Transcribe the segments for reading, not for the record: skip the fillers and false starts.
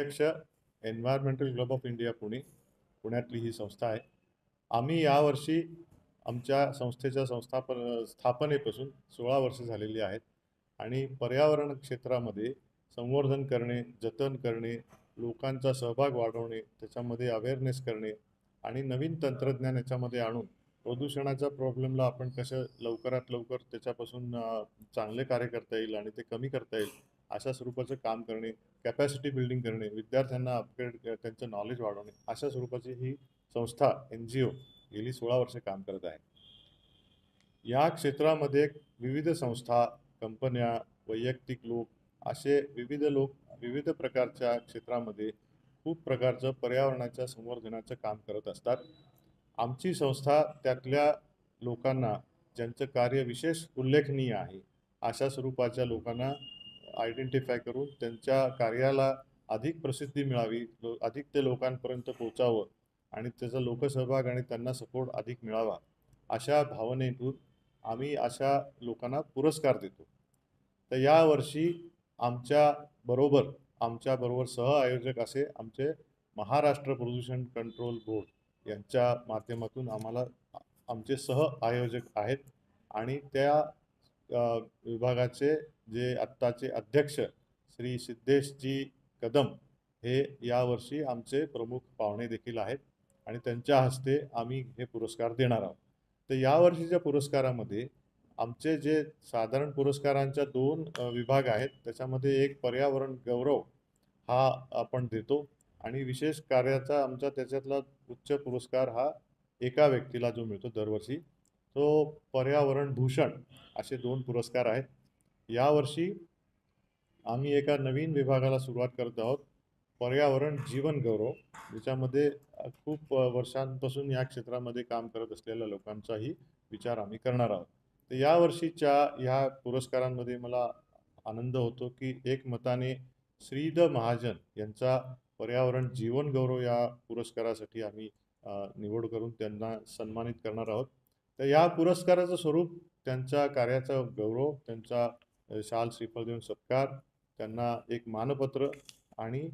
अध्यक्ष, environmental club of India Pune, पुण्यातली ही संस्था आहे. आम्ही यावर्षी आमच्या संस्थेच्या स्थापनेपासून 16 वर्ष झालेली आहेत आणि पर्यावरण क्षेत्रामध्ये संवर्धन करणे, जतन करणे, लोकांचा सहभाग वाढवणे, त्याच्यामध्ये अवेअरनेस करणे आणि नवीन तंत्रज्ञान याच्यामध्ये आणून प्रदूषणाच्या प्रॉब्लेमला आपण कसं लवकरात लवकर त्याच्यापासून चांगले कार्य करता येईल आणि ते कमी करता येईल अशा स्वरूपाचं काम करणे, कॅपॅसिटी बिल्डिंग करणे, विद्यार्थ्यांना अपग्रेड त्यांचं नॉलेज वाढवणे, अशा स्वरूपाची ही संस्था NGO गेली 16 वर्ष काम करत आहे. या क्षेत्रामध्ये विविध संस्था, कंपन्या, वैयक्तिक लोक असे विविध प्रकारच्या क्षेत्रामध्ये खूप प्रकारचं पर्यावरणाच्या संवर्धनाचं काम करत असतात. आमची संस्था त्यातल्या लोकांना ज्यांचं कार्य विशेष उल्लेखनीय आहे अशा स्वरूपाच्या लोकांना आयडेंटिफाय करून त्यांच्या कार्याला अधिक प्रसिद्धी मिळावी, अधिक ते लोकांपर्यंत पोहोचावं आणि त्याचा लोकसहभाग आणि त्यांना सपोर्ट अधिक मिळावा अशा भावनेतून आम्ही अशा लोकांना पुरस्कार देतो. तर यावर्षी आमच्याबरोबर सहआयोजक असे आमचे महाराष्ट्र प्रदूषण कंट्रोल बोर्ड यांच्या माध्यमातून आम्हाला आमचे सहआयोजक आहेत आणि त्या विभागाचे जे आत्ताचे अध्यक्ष श्री सिद्धेशजी कदम हे यावर्षी आमचे प्रमुख पाहुणे देखील आहेत आणि त्यांच्या हस्ते आम्ही हे पुरस्कार देणार आहोत. तर यावर्षीच्या पुरस्कारामध्ये आमचे जे साधारण पुरस्कारांच्या 2 विभाग आहेत. त्याच्यामध्ये एक पर्यावरण गौरव हा आपण देतो आणि विशेष कार्याचा आमचा त्याच्यातला उच्च पुरस्कार हा एका व्यक्तीला जो मिळतो दरवर्षी तो पर्यावरण भूषण असे 2 पुरस्कार आहेत. यावर्षी आम्ही एका नवीन विभागाला सुरुवात करत आहोत, पर्यावरण जीवन गौरव, ज्याच्यामध्ये खूप वर्षांपासून या क्षेत्रामध्ये काम करत असलेल्या लोकांचाही विचार आम्ही करणार आहोत. तर यावर्षीच्या ह्या पुरस्कारांमध्ये मला आनंद होतो की एकमताने श्रीद महाजन यांचा पर्यावरण जीवन गौरव या पुरस्कारासाठी आम्ही निवड करून त्यांना सन्मानित करणार आहोत. तर या पुरस्काराचं स्वरूप त्यांच्या कार्याचा गौरव, त्यांचा शाल श्रीफळ देऊन सत्कार, त्यांना एक मानपत्र आणि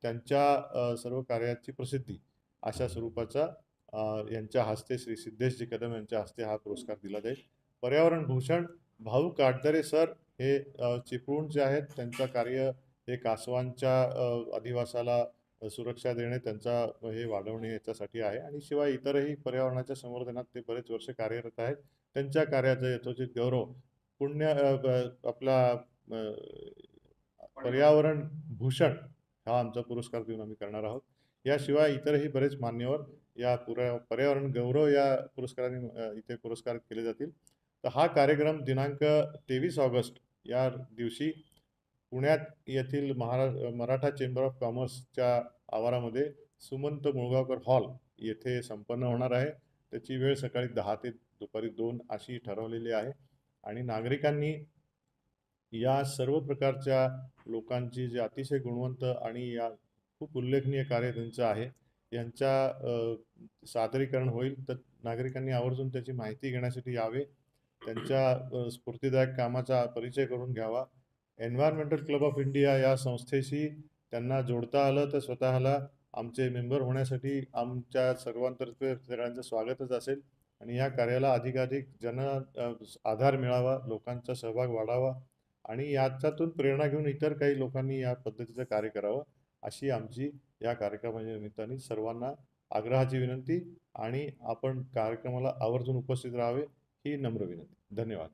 त्यांच्या सर्व कार्याची प्रसिद्धी अशा स्वरूपाचा यांच्या हस्ते श्री सिद्धेशजी कदम यांच्या हस्ते हा पुरस्कार दिला जाईल. पर्यावरण भूषण भाऊ काटदरे सर हे चिपळूणचे आहेत. त्यांचं कार्य हे कासवांच्या अधिवासाला सुरक्षा देणे, त्यांचा हे वाढवणे याच्यासाठी आहे आणि शिवाय इतरही पर्यावरणाच्या संवर्धनात ते बरेच वर्ष कार्यरत आहेत. त्यांच्या कार्याचा यथोचित गौरव आपला पर्यावरण भूषण हा आमचा पुरस्कार देऊन आम्ही करणार आहोत. याशिवाय इतरही बरेच मान्यवर या पर्यावरण गौरव या पुरस्काराने इथे पुरस्कार केले जातील. तर हा कार्यक्रम दिनांक 23 ऑगस्ट या दिवशी पुण्यात येथील मराठा चेंबर ऑफ कॉमर्सच्या आवारामध्ये सुमंत मुळगावकर हॉल येथे संपन्न होणार आहे. त्याची वेळ सकाळी 10 ते दुपारी 2 अशी ठरवलेली आहे आणि नागरिकांनी या सर्व प्रकारच्या लोकांची जे अतिशय गुणवंत आणि या खूप उल्लेखनीय कार्य त्यांचं आहे यांच्या सादरीकरण होईल. तर नागरिकांनी आवर्जून त्याची माहिती घेण्यासाठी यावे, त्यांच्या स्फूर्तिदायक कामाचा परिचय करून घ्यावा. एन्व्हायरमेंटल क्लब ऑफ इंडिया या संस्थेशी त्यांना जोडता आलं तर स्वतःला आमचे मेंबर होण्यासाठी आमच्या सर्वांतर्फे सगळ्यांचं स्वागतच असेल आणि या कार्याला अधिकाधिक आधार मिळावा, लोकांचा सहभाग वाढावा आणि याच्यातून प्रेरणा घेऊन इतर काही लोकांनी या पद्धतीचं कार्य करावं अशी आमची या कार्यक्रमाच्या निमित्ताने सर्वांना आग्रहाची विनंती आणि आपण कार्यक्रमाला आवर्जून उपस्थित राहावे ही नम्र विनंती. धन्यवाद.